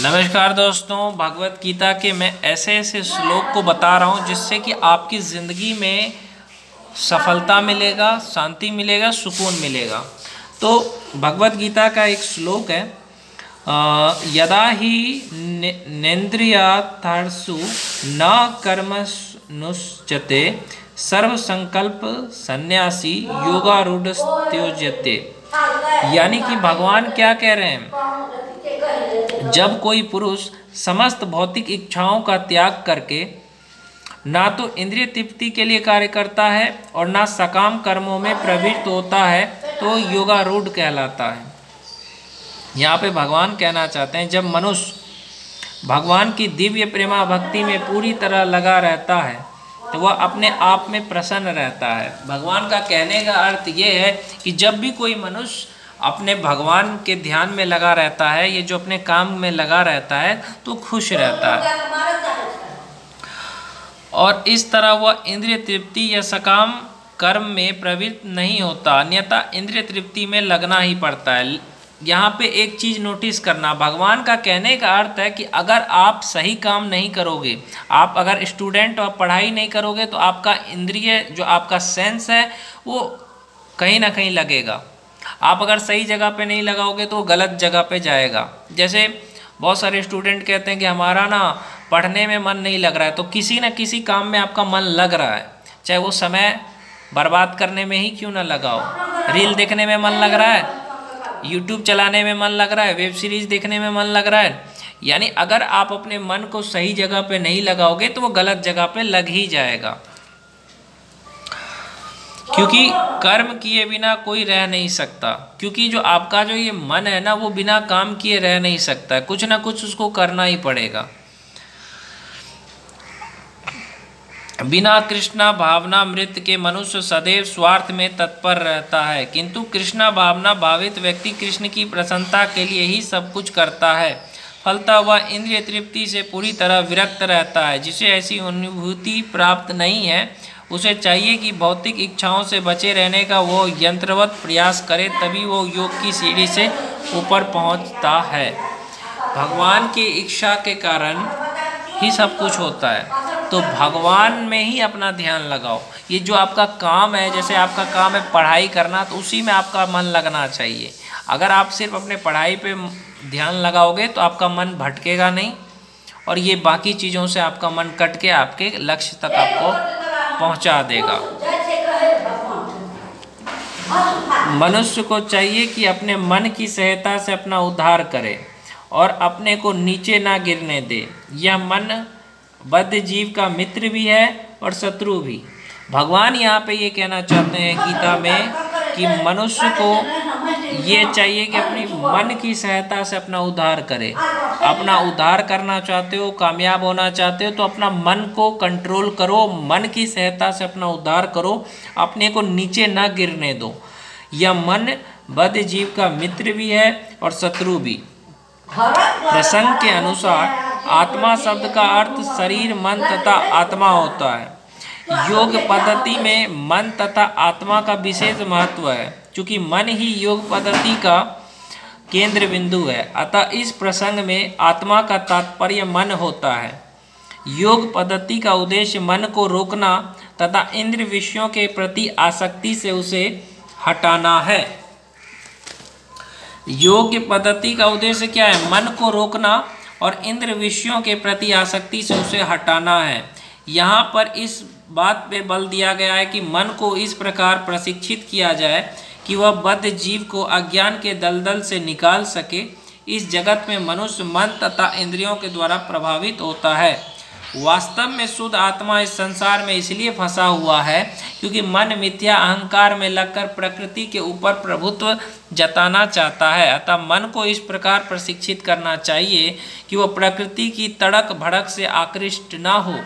नमस्कार दोस्तों, भगवत गीता के मैं ऐसे ऐसे श्लोक को बता रहा हूँ जिससे कि आपकी ज़िंदगी में सफलता मिलेगा, शांति मिलेगा, सुकून मिलेगा। तो भगवत गीता का एक श्लोक है, यदा ही नेन्द्रियार्थासु न कर्मनुष्यते सर्व संकल्प सन्यासी योगारूढ़ त्यज्यते। यानी कि भगवान क्या कह रहे हैं, जब कोई पुरुष समस्त भौतिक इच्छाओं का त्याग करके ना तो इंद्रिय तृप्ति के लिए कार्य करता है और ना सकाम कर्मों में प्रवृत्त होता है तो योगारूढ़ कहलाता है। यहाँ पे भगवान कहना चाहते हैं, जब मनुष्य भगवान की दिव्य प्रेमा भक्ति में पूरी तरह लगा रहता है तो वह अपने आप में प्रसन्न रहता है। भगवान का कहने का अर्थ ये है कि जब भी कोई मनुष्य अपने भगवान के ध्यान में लगा रहता है, ये जो अपने काम में लगा रहता है, तो खुश रहता है और इस तरह वह इंद्रिय तृप्ति या सकाम कर्म में प्रवृत्त नहीं होता, अन्यथा इंद्रिय तृप्ति में लगना ही पड़ता है। यहाँ पे एक चीज़ नोटिस करना, भगवान का कहने का अर्थ है कि अगर आप सही काम नहीं करोगे, आप अगर स्टूडेंट और पढ़ाई नहीं करोगे तो आपका इंद्रिय जो आपका सेंस है वो कहीं ना कहीं लगेगा। आप अगर सही जगह पे नहीं लगाओगे तो गलत जगह पे जाएगा। जैसे बहुत सारे स्टूडेंट कहते हैं कि हमारा ना पढ़ने में मन नहीं लग रहा है, तो किसी न किसी काम में आपका मन लग रहा है, चाहे वो समय बर्बाद करने में ही क्यों ना लगाओ। रील देखने में मन लग रहा है, यूट्यूब चलाने में मन लग रहा है, वेब सीरीज़ देखने में मन लग रहा है, यानी अगर आप अपने मन को सही जगह पे नहीं लगाओगे तो वो गलत जगह पे लग ही जाएगा। क्योंकि कर्म किए बिना कोई रह नहीं सकता, क्योंकि जो आपका जो ये मन है ना वो बिना काम किए रह नहीं सकता है, कुछ ना कुछ उसको करना ही पड़ेगा। बिना कृष्णा भावना मृत के मनुष्य सदैव स्वार्थ में तत्पर रहता है, किंतु कृष्णा भावना भावित व्यक्ति कृष्ण की प्रसन्नता के लिए ही सब कुछ करता है। फलतः वह इंद्रिय तृप्ति से पूरी तरह विरक्त रहता है। जिसे ऐसी अनुभूति प्राप्त नहीं है उसे चाहिए कि भौतिक इच्छाओं से बचे रहने का वो यंत्रवत प्रयास करे, तभी वो योग की सीढ़ी से ऊपर पहुंचता है। भगवान की इच्छा के कारण ही सब कुछ होता है, तो भगवान में ही अपना ध्यान लगाओ। ये जो आपका काम है, जैसे आपका काम है पढ़ाई करना, तो उसी में आपका मन लगना चाहिए। अगर आप सिर्फ अपने पढ़ाई पे ध्यान लगाओगे तो आपका मन भटकेगा नहीं और ये बाकी चीज़ों से आपका मन कट के आपके लक्ष्य तक आपको पहुंचा देगा। मनुष्य को चाहिए कि अपने मन की सहायता से अपना उद्धार करे और अपने को नीचे ना गिरने दे। यह मन बद्ध जीव का मित्र भी है और शत्रु भी। भगवान यहाँ पे ये कहना चाहते हैं गीता में कि मनुष्य को ये चाहिए कि अपनी मन की सहायता से अपना उद्धार करे। अपना उद्धार करना चाहते हो, कामयाब होना चाहते हो तो अपना मन को कंट्रोल करो, मन की सहायता से अपना उद्धार करो, अपने को नीचे ना गिरने दो। यह मन बद्ध जीव का मित्र भी है और शत्रु भी। प्रसंग के अनुसार आत्मा शब्द का अर्थ शरीर, मन तथा आत्मा होता है। योग पद्धति में मन तथा आत्मा का विशेष महत्व है, क्योंकि मन ही योग पद्धति का केंद्र बिंदु है। अतः इस प्रसंग में आत्मा का तात्पर्य मन होता है। योग पद्धति का उद्देश्य मन को रोकना तथा इंद्रिय विषयों के प्रति आसक्ति से उसे हटाना है। योग पद्धति का उद्देश्य क्या है? मन को रोकना और इंद्रिय विषयों के प्रति आसक्ति से उसे हटाना है। यहाँ पर इस बात पे बल दिया गया है कि मन को इस प्रकार प्रशिक्षित किया जाए कि वह बद्ध जीव को अज्ञान के दलदल से निकाल सके। इस जगत में मनुष्य मन तथा इंद्रियों के द्वारा प्रभावित होता है। वास्तव में शुद्ध आत्मा इस संसार में इसलिए फंसा हुआ है क्योंकि मन मिथ्या अहंकार में लगकर प्रकृति के ऊपर प्रभुत्व जताना चाहता है। अतः मन को इस प्रकार प्रशिक्षित करना चाहिए कि वह प्रकृति की तड़क भड़क से आकृष्ट न हो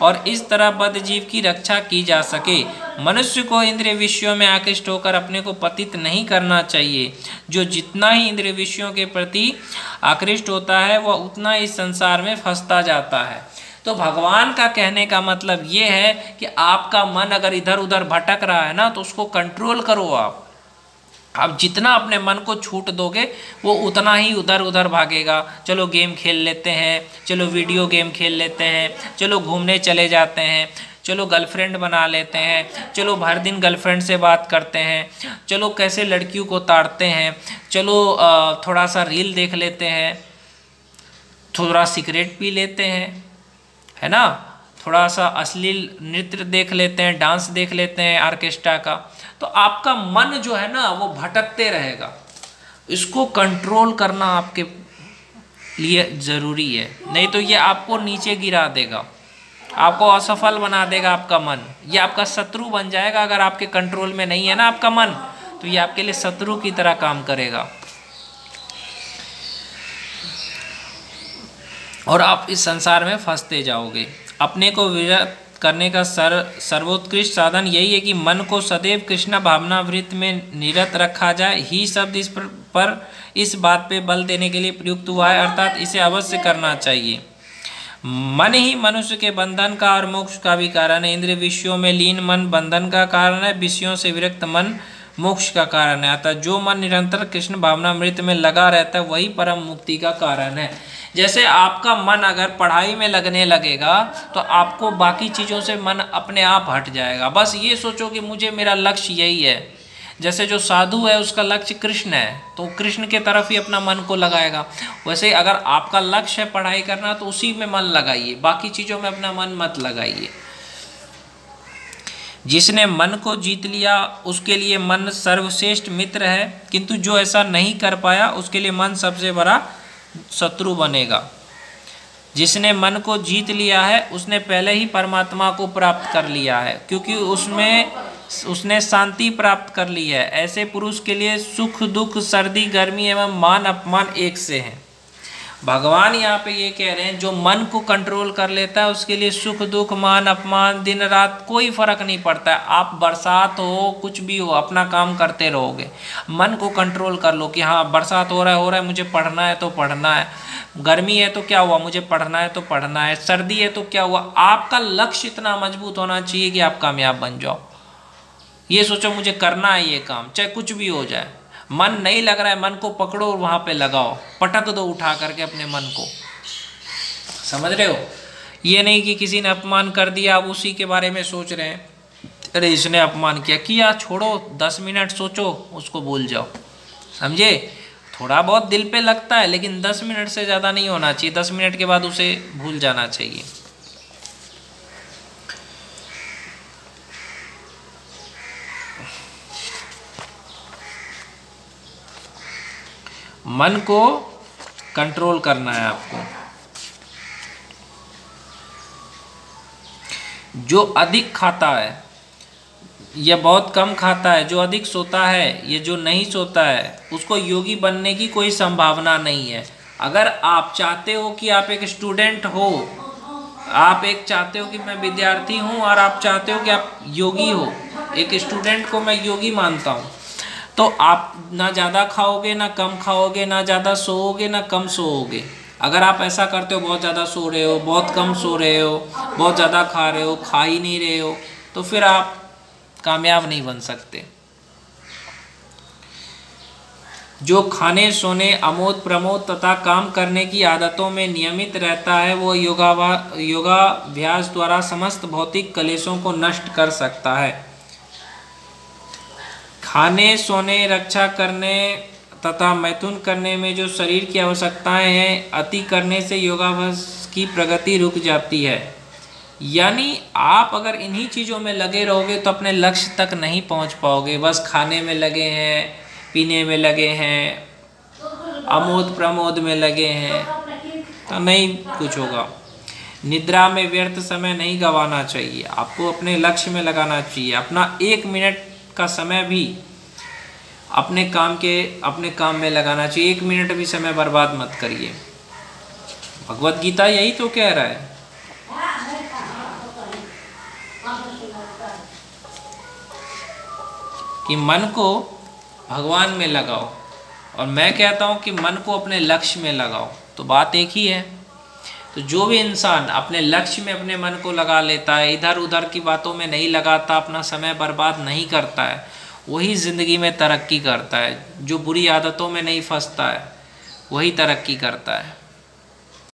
और इस तरह बद्ध जीव की रक्षा की जा सके। मनुष्य को इंद्रिय विषयों में आकृष्ट होकर अपने को पतित नहीं करना चाहिए। जो जितना ही इंद्रिय विषयों के प्रति आकृष्ट होता है वह उतना ही संसार में फंसता जाता है। तो भगवान का कहने का मतलब ये है कि आपका मन अगर इधर उधर भटक रहा है ना, तो उसको कंट्रोल करो आप। आप जितना अपने मन को छूट दोगे वो उतना ही उधर उधर भागेगा। चलो गेम खेल लेते हैं, चलो वीडियो गेम खेल लेते हैं, चलो घूमने चले जाते हैं, चलो गर्लफ्रेंड बना लेते हैं, चलो भर दिन गर्लफ्रेंड से बात करते हैं, चलो कैसे लड़कियों को ताड़ते हैं, चलो थोड़ा सा रील देख लेते हैं, थोड़ा सिगरेट पी लेते हैं, है ना, थोड़ा सा अश्लील नृत्य देख लेते हैं, डांस देख लेते हैं ऑर्केस्ट्रा का। तो आपका मन जो है ना वो भटकते रहेगा। इसको कंट्रोल करना आपके लिए ज़रूरी है, नहीं तो ये आपको नीचे गिरा देगा, आपको असफल बना देगा। आपका मन ये आपका शत्रु बन जाएगा। अगर आपके कंट्रोल में नहीं है ना आपका मन, तो ये आपके लिए शत्रु की तरह काम करेगा और आप इस संसार में फंसते जाओगे। अपने को विरत करने का सर्वोत्कृष्ट साधन यही है कि मन को सदैव कृष्ण भावनावृत्त में निरत रखा जाए। ही शब्द इस बात पे बल देने के लिए प्रयुक्त हुआ है, अर्थात इसे अवश्य करना चाहिए। मन ही मनुष्य के बंधन का और मोक्ष का भी कारण है। इंद्रिय विषयों में लीन मन बंधन का कारण है, विषयों से विरक्त मन मोक्ष का कारण है। अतः जो मन निरंतर कृष्ण भावनामृत में लगा रहता है वही परम मुक्ति का कारण है। जैसे आपका मन अगर पढ़ाई में लगने लगेगा तो आपको बाकी चीज़ों से मन अपने आप हट जाएगा। बस ये सोचो कि मुझे मेरा लक्ष्य यही है। जैसे जो साधु है उसका लक्ष्य कृष्ण है, तो कृष्ण के तरफ ही अपना मन को लगाएगा। वैसे अगर आपका लक्ष्य है पढ़ाई करना तो उसी में मन लगाइए, बाकी चीज़ों में अपना मन मत लगाइए। जिसने मन को जीत लिया उसके लिए मन सर्वश्रेष्ठ मित्र है, किंतु जो ऐसा नहीं कर पाया उसके लिए मन सबसे बड़ा शत्रु बनेगा। जिसने मन को जीत लिया है उसने पहले ही परमात्मा को प्राप्त कर लिया है, क्योंकि उसने शांति प्राप्त कर ली है। ऐसे पुरुष के लिए सुख दुख सर्दी गर्मी एवं मान अपमान एक से हैं। भगवान यहाँ पे ये कह रहे हैं जो मन को कंट्रोल कर लेता है उसके लिए सुख दुख मान अपमान दिन रात कोई फर्क नहीं पड़ता है। आप बरसात हो कुछ भी हो अपना काम करते रहोगे। मन को कंट्रोल कर लो कि हाँ बरसात हो रहा है मुझे पढ़ना है तो पढ़ना है, गर्मी है तो क्या हुआ मुझे पढ़ना है तो पढ़ना है, सर्दी है तो क्या हुआ। आपका लक्ष्य इतना मजबूत होना चाहिए कि आप कामयाब बन जाओ। ये सोचो मुझे करना है ये काम चाहे कुछ भी हो जाए। मन नहीं लग रहा है, मन को पकड़ो और वहाँ पे लगाओ, पटक दो उठा करके अपने मन को। समझ रहे हो? ये नहीं कि किसी ने अपमान कर दिया आप उसी के बारे में सोच रहे हैं, अरे इसने अपमान किया, छोड़ो 10 मिनट सोचो उसको भूल जाओ। समझे? थोड़ा बहुत दिल पे लगता है लेकिन 10 मिनट से ज़्यादा नहीं होना चाहिए। 10 मिनट के बाद उसे भूल जाना चाहिए। मन को कंट्रोल करना है आपको। जो अधिक खाता है यह बहुत कम खाता है, जो अधिक सोता है ये जो नहीं सोता है उसको योगी बनने की कोई संभावना नहीं है। अगर आप चाहते हो कि आप एक स्टूडेंट हो, आप एक चाहते हो कि मैं विद्यार्थी हूँ और आप चाहते हो कि आप योगी हो, एक स्टूडेंट को मैं योगी मानता हूँ, तो आप ना ज़्यादा खाओगे ना कम खाओगे, ना ज़्यादा सोओगे ना कम सोओगे। अगर आप ऐसा करते हो बहुत ज़्यादा सो रहे हो, बहुत कम सो रहे हो, बहुत ज़्यादा खा रहे हो, खा ही नहीं रहे हो, तो फिर आप कामयाब नहीं बन सकते। जो खाने सोने अमोद प्रमोद तथा काम करने की आदतों में नियमित रहता है वो योगाभ्यास द्वारा समस्त भौतिक क्लेशों को नष्ट कर सकता है। खाने सोने रक्षा करने तथा मैथुन करने में जो शरीर की आवश्यकताएं हैं अति करने से योगाभ्यास की प्रगति रुक जाती है। यानी आप अगर इन्हीं चीज़ों में लगे रहोगे तो अपने लक्ष्य तक नहीं पहुंच पाओगे। बस खाने में लगे हैं, पीने में लगे हैं, अमोद प्रमोद में लगे हैं, तो नहीं कुछ होगा। निद्रा में व्यर्थ समय नहीं गंवाना चाहिए, आपको अपने लक्ष्य में लगाना चाहिए। अपना 1 मिनट का समय भी अपने काम में लगाना चाहिए। 1 मिनट भी समय बर्बाद मत करिए। भगवत गीता यही तो कह रहा है। कि मन को भगवान में लगाओ, और मैं कहता हूँ कि मन को अपने लक्ष्य में लगाओ, तो बात एक ही है। तो जो भी इंसान अपने लक्ष्य में अपने मन को लगा लेता है, इधर उधर की बातों में नहीं लगाता, अपना समय बर्बाद नहीं करता है, वही ज़िंदगी में तरक्की करता है। जो बुरी आदतों में नहीं फंसता है वही तरक्की करता है।